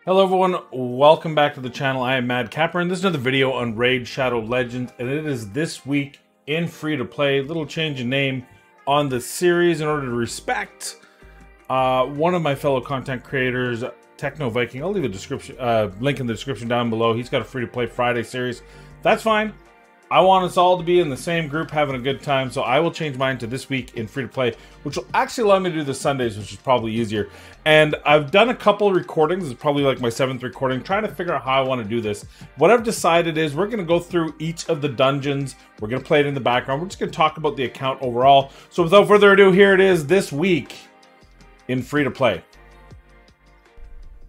Hello everyone, welcome back to the channel. I am Mad Capper, and this is another video on Raid Shadow Legends, and it is this week in free-to-play. Little change in name on the series in order to respect one of my fellow content creators, Techno Viking. I'll leave a description link in the description down below. He's got a free-to-play Friday series. That's fine. I want us all to be in the same group having a good time, so I will change mine to this week in free-to-play, which will actually allow me to do the Sundays, which is probably easier. And I've done a couple of recordings. It's probably like my 7th recording, trying to figure out how I want to do this. What I've decided is we're going to go through each of the dungeons. We're going to play it in the background. We're just going to talk about the account overall. So without further ado, here it is this week in free-to-play.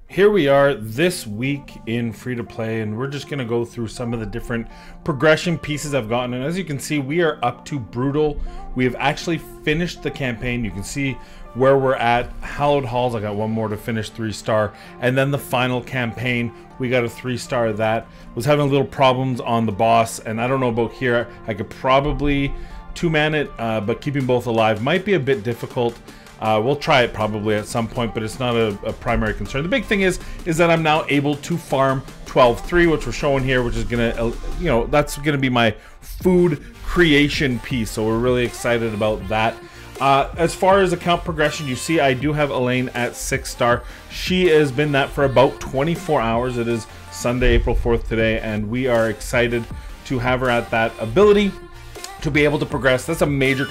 Here we are this week in free-to-play, and we're just going to go through some of the different progression pieces I've gotten. And as you can see, we are up to Brutal. We have actually finished the campaign. You can see where we're at. Hallowed Halls, I got one more to finish, 3-star. And then the final campaign, we got a 3-star of that. Was having little problems on the boss, and I don't know about here. I could probably 2-man it, but keeping both alive might be a bit difficult. We'll try it probably at some point, but it's not a primary concern. The big thing is that I'm now able to farm 12-3, which we're showing here, which is gonna, that's gonna be my food creation piece. So we're really excited about that. As far as account progression, you see I do have Elaine at 6-star. She has been that for about 24 hours. It is Sunday, April 4th today, and we are excited to have her at that ability to be able to progress. That's a major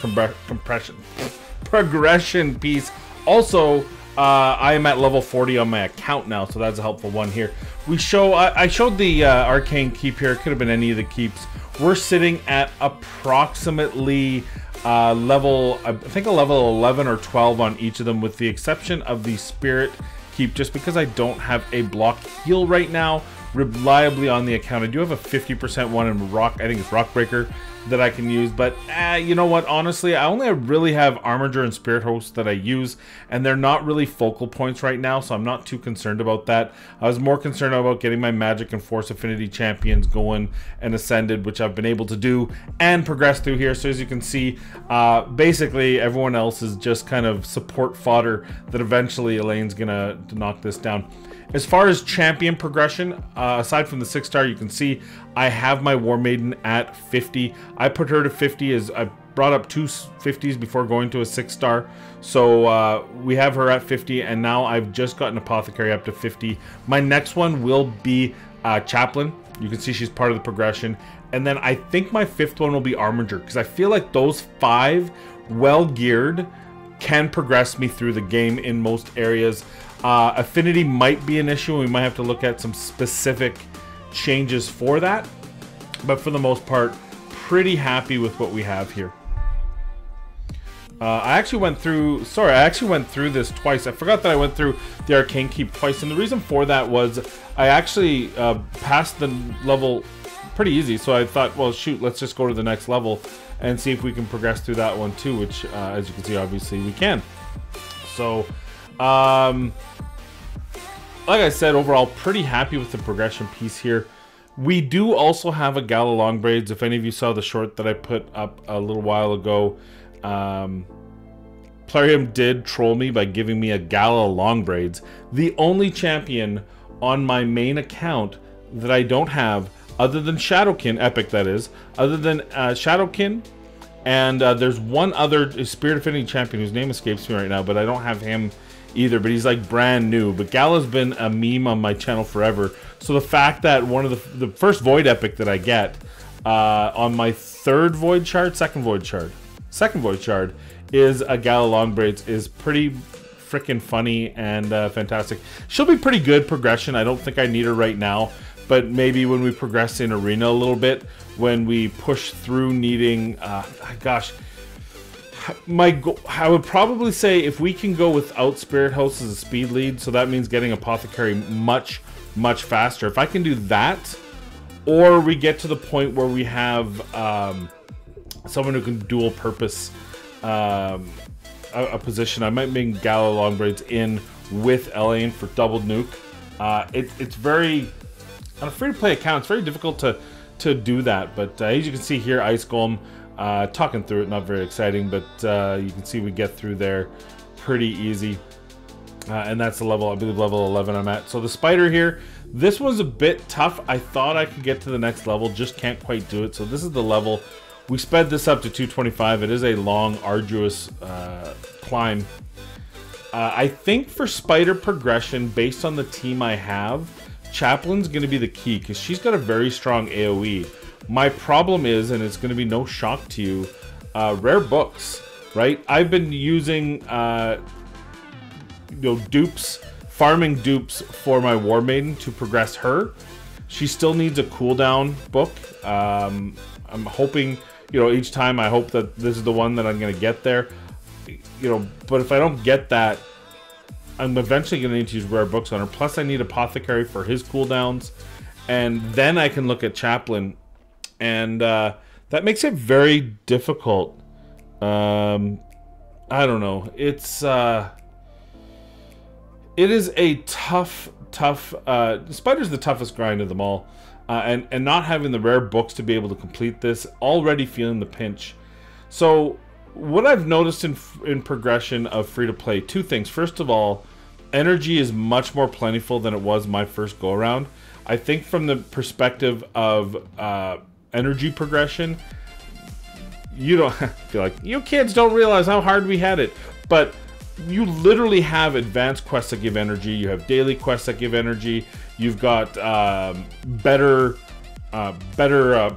progression piece. Also, I am at level 40 on my account now, so that's a helpful one here. I showed the arcane keep here. It could have been any of the keeps. We're sitting at approximately level, I think a level 11 or 12 on each of them, with the exception of the spirit keep, just because I don't have a block heal right now reliably on the account. I do have a 50% one in rock, I think it's Rockbreaker, that I can use, but you know what, honestly I only really have Armiger and Spirit Host that I use, and they're not really focal points right now, so I'm not too concerned about that. I was more concerned about getting my Magic and Force Affinity champions going and ascended, which I've been able to do and progress through here. So as you can see, basically everyone else is just kind of support fodder that eventually Elaine's gonna knock this down. As far as champion progression, aside from the 6-star, you can see I have my War Maiden at 50. I put her to 50 as I brought up 2 50s before going to a 6-star. So we have her at 50, and now I've just gotten Apothecary up to 50. My next one will be Chaplain. You can see she's part of the progression. And then I think my 5th one will be Armiger, because I feel like those 5 well-geared can progress me through the game in most areas. Affinity might be an issue, and we might have to look at some specific changes for that, but for the most part, pretty happy with what we have here. I actually went through this twice. I forgot that I went through the Arcane Keep twice, and the reason for that was I actually passed the level pretty easy, so I thought, well shoot, let's just go to the next level and see if we can progress through that one too, which as you can see, obviously we can. So like I said, overall pretty happy with the progression piece here. We do also have a Gala Long Braids. If any of you saw the short that I put up a little while ago, Plarium did troll me by giving me a Gala Long Braids. The only champion on my main account that I don't have, other than Shadowkin, Epic that is, other than Shadowkin, and there's one other Spirit Affinity champion whose name escapes me right now, but I don't have him either, but he's like brand new. But Gala's been a meme on my channel forever, so the fact that one of the first Void Epic that I get on my second Void Shard is a Gala Long Braids is pretty freaking funny and fantastic. She'll be pretty good progression. I don't think I need her right now, but maybe when we progress in Arena a little bit, when we push through needing gosh, I would probably say if we can go without Spirit Host as a speed lead, so that means getting Apothecary much faster. If I can do that, or we get to the point where we have someone who can dual purpose a position, I might bring Gala Long Braids in with Elaine for double nuke. It's very, on a free-to-play account, it's very difficult to do that, but as you can see here, Ice Golem, talking through it, not very exciting, but you can see we get through there pretty easy. And that's the level, I believe, level 11 I'm at. So the spider here, this was a bit tough. I thought I could get to the next level, just can't quite do it. So this is the level. We sped this up to 225. It is a long, arduous climb. I think for spider progression, based on the team I have, Chaplain's going to be the key, because she's got a very strong AoE. My problem is, and it's going to be no shock to you, rare books, right? I've been using dupes, farming dupes for my War Maiden to progress her. She still needs a cooldown book. I'm hoping, each time I hope that this is the one that I'm going to get there. But if I don't get that, I'm eventually going to need to use rare books on her. Plus, I need Apothecary for his cooldowns. And then I can look at Chaplain. And that makes it very difficult. I don't know. It is a tough. Spider's the toughest grind of them all, and not having the rare books to be able to complete this, already feeling the pinch. So what I've noticed in progression of free to play, two things. First of all, energy is much more plentiful than it was my first go around. I think from the perspective of energy progression, you don't feel like you kids don't realize how hard we had it, but you literally have advanced quests that give energy. You have daily quests that give energy. You've got better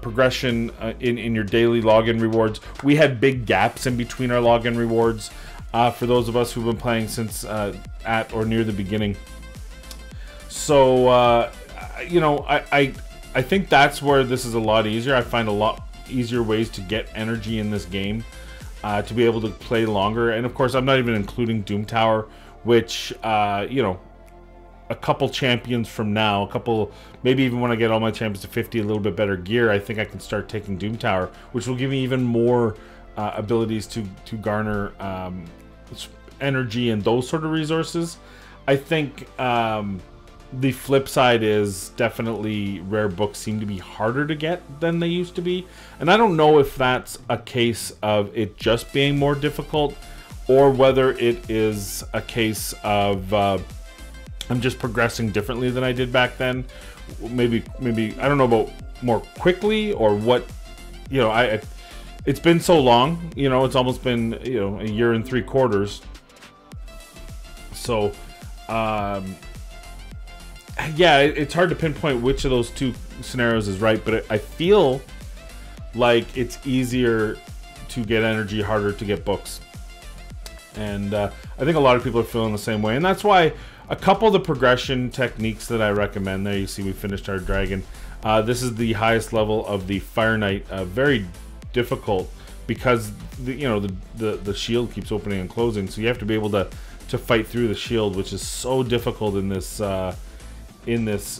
progression in your daily login rewards. We had big gaps in between our login rewards for those of us who've been playing since at or near the beginning. So I think that's where this is a lot easier. I find a lot easier ways to get energy in this game. To be able to play longer. And of course, I'm not even including Doom Tower, which, a couple champions from now, maybe even when I get all my champions to 50, a little bit better gear, I think I can start taking Doom Tower, which will give me even more abilities to garner energy and those sort of resources. I think the flip side is definitely rare books seem to be harder to get than they used to be. And I don't know if that's a case of it just being more difficult, or whether it is a case of I'm just progressing differently than I did back then. Maybe I don't know about more quickly or what. It's been so long. It's almost been a year and 3 quarters. So yeah, it's hard to pinpoint which of those two scenarios is right, but I feel like it's easier to get energy, harder to get books. And I think a lot of people are feeling the same way. And that's why a couple of the progression techniques that I recommend, there you see we finished our dragon. This is the highest level of the Fire Knight, very difficult because the shield keeps opening and closing. So you have to be able to fight through the shield, which is so difficult in this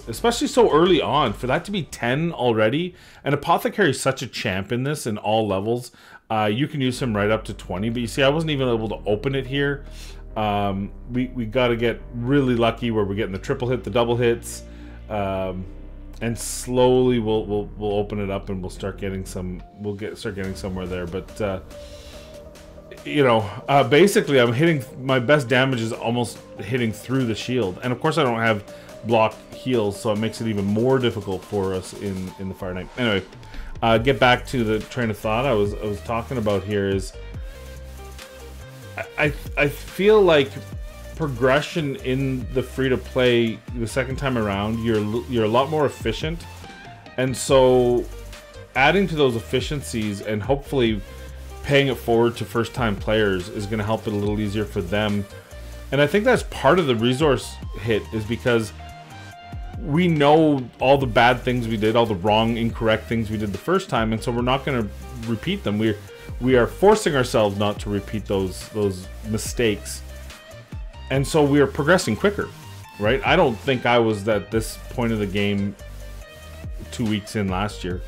especially so early on, for that to be 10 already. And Apothecary is such a champ in this in all levels. You can use him right up to 20, but you see I wasn't even able to open it here. We got to get really lucky where we're getting the triple hit, the double hits, and slowly we'll open it up and we'll start getting some. Start getting somewhere there. But basically I'm hitting, my best damage is almost hitting through the shield, and of course I don't have block heals, so it makes it even more difficult for us in the Fire Knight. Anyway, get back to the train of thought I was talking about here. Is I feel like progression in the free to play the second time around, you're a lot more efficient, and so adding to those efficiencies and hopefully paying it forward to first time players is going to help it a little easier for them. And I think that's part of the resource hit, is because we know all the bad things we did, all the wrong, incorrect things we did the first time, and so we're not going to repeat them. We are forcing ourselves not to repeat those mistakes, and so we are progressing quicker, right? I don't think I was at this point of the game 2 weeks in last year,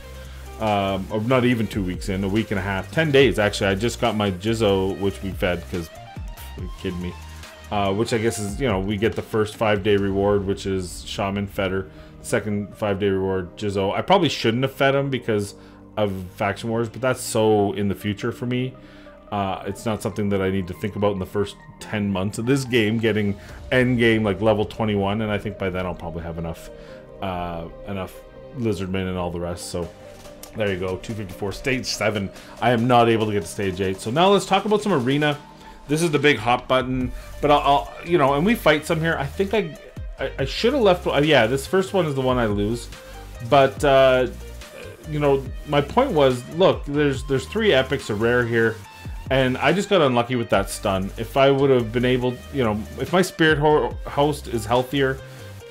or not even 2 weeks in, a week and a half, 10 days actually. I just got my Jizzo, which we fed, because you're kidding me. Which I guess is, we get the first 5-day reward, which is Shaman Feder. Second 5-day reward, Jizzo. I probably shouldn't have fed him because of Faction Wars, but that's so in the future for me. It's not something that I need to think about in the first 10 months of this game, getting end game like level 21, and I think by then I'll probably have enough lizardmen and all the rest. So there you go, 254, stage 7. I am not able to get to stage 8. So now let's talk about some arena. This is the big hot button, but I'll you know, and we fight some here. I think I should have left. Yeah, this first one is the one I lose, but you know, my point was, look, there's 3 epics, a rare here, and I just got unlucky with that stun. If I would have been able, you know, if my spirit host is healthier,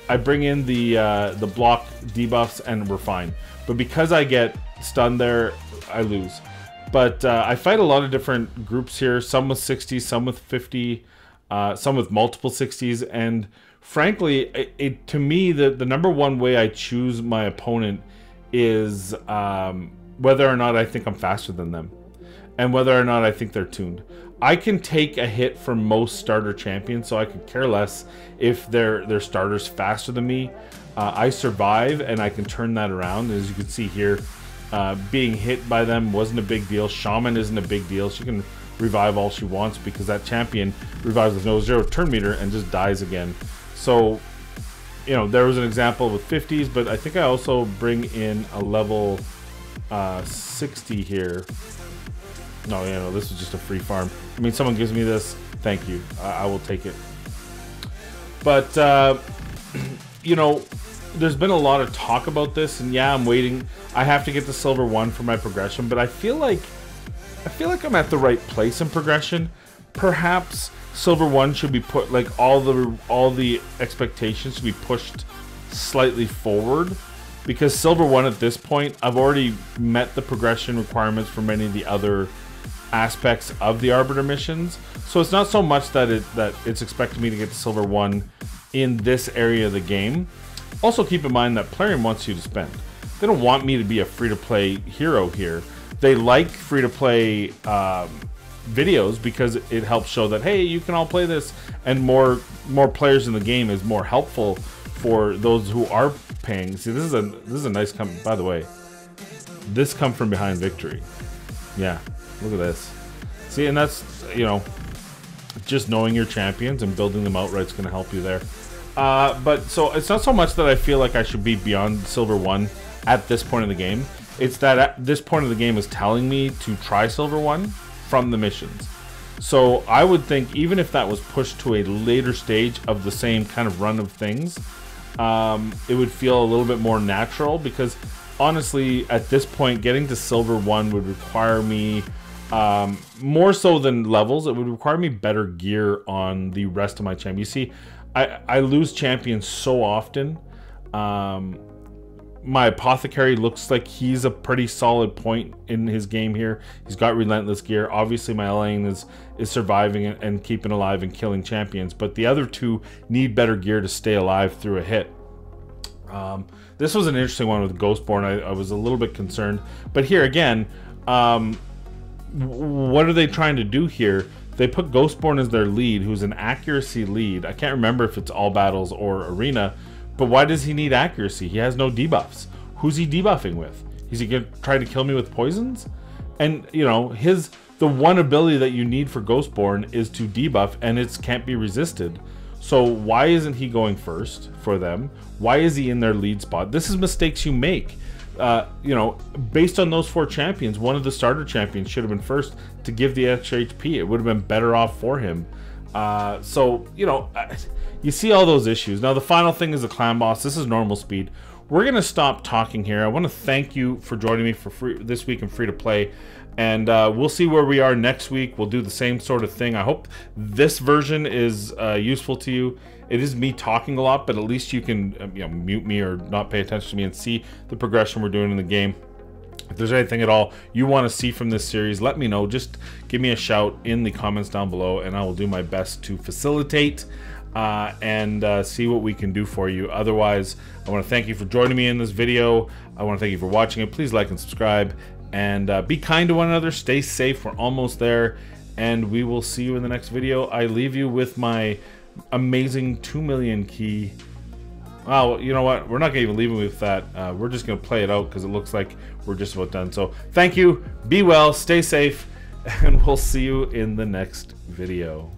I bring in the block debuffs and we're fine. But because I get stunned there, I lose. But I fight a lot of different groups here, some with 60s, some with 50, some with multiple 60s, and frankly, to me, the number one way I choose my opponent is whether or not I think I'm faster than them, and whether or not I think they're tuned. I can take a hit from most starter champions, so I could care less if their starter's faster than me. I survive, and I can turn that around. As you can see here, being hit by them wasn't a big deal. Shaman isn't a big deal. She can revive all she wants because that champion revives with no 0 turn meter and just dies again. So, you know, there was an example with 50s, but I think I also bring in a level 60 here. No, you know, this is just a free farm. I mean, someone gives me this, thank you. I will take it. But, you know, there's been a lot of talk about this, and yeah, I'm waiting. I have to get the silver 1 for my progression, but I feel like I'm at the right place in progression. Perhaps silver 1 should be put, like, all the expectations should be pushed slightly forward, because silver 1 at this point, I've already met the progression requirements for many of the other aspects of the Arbiter missions. So it's not so much that it's expecting me to get to silver 1 in this area of the game. Also keep in mind that Plarium wants you to spend. They don't want me to be a free-to-play hero here. They like free-to-play videos because it helps show that, hey, you can all play this, and more players in the game is more helpful for those who are paying. See, this is a nice come. By the way, this come from behind victory. Yeah, look at this. See, and that's, you know, just knowing your champions and building them outright is going to help you there. But so it's not so much that I feel like I should be beyond silver 1 at this point in the game. It's that at this point of the game is telling me to try silver 1 from the missions. So I would think even if that was pushed to a later stage of the same kind of run of things, it would feel a little bit more natural, because honestly, at this point, getting to silver 1 would require me, more so than levels, it would require me better gear on the rest of my champion. You see, I lose champions so often. My Apothecary looks like he's a pretty solid point in his game here. He's got relentless gear. Obviously, my Elaine is surviving and keeping alive and killing champions, but the other 2 need better gear to stay alive through a hit. This was an interesting one with Ghostborn. I was a little bit concerned, but here again, what are they trying to do here? They put Ghostborn as their lead, who's an accuracy lead. I can't remember if it's all battles or arena, but why does he need accuracy? He has no debuffs. Who's he debuffing with? Is he gonna try to kill me with poisons? And, you know, the one ability that you need for Ghostborn is to debuff, and it can't be resisted. So why isn't he going first for them? Why is he in their lead spot? This is mistakes you make. You know, based on those 4 champions, one of the starter champions should have been first to give the extra HP. It would have been better off for him. So, you know, you see all those issues. Now, the final thing is the clan boss. This is normal speed. We're going to stop talking here. I want to thank you for joining me for this week in Free to Play. And we'll see where we are next week. We'll do the same sort of thing. I hope this version is useful to you. It is me talking a lot, but at least you can you know, mute me or not pay attention to me and see the progression we're doing in the game. If there's anything at all you want to see from this series, let me know. Just give me a shout in the comments down below, and I will do my best to facilitate and see what we can do for you. Otherwise, I want to thank you for joining me in this video. I want to thank you for watching it. Please like and subscribe, and be kind to one another. Stay safe. We're almost there, and we will see you in the next video. I leave you with my amazing 2 million key. Well, you know what? We're not gonna even leave it with that. We're just gonna play it out because it looks like we're just about done. So thank you. Be well. Stay safe. and we'll see you in the next video.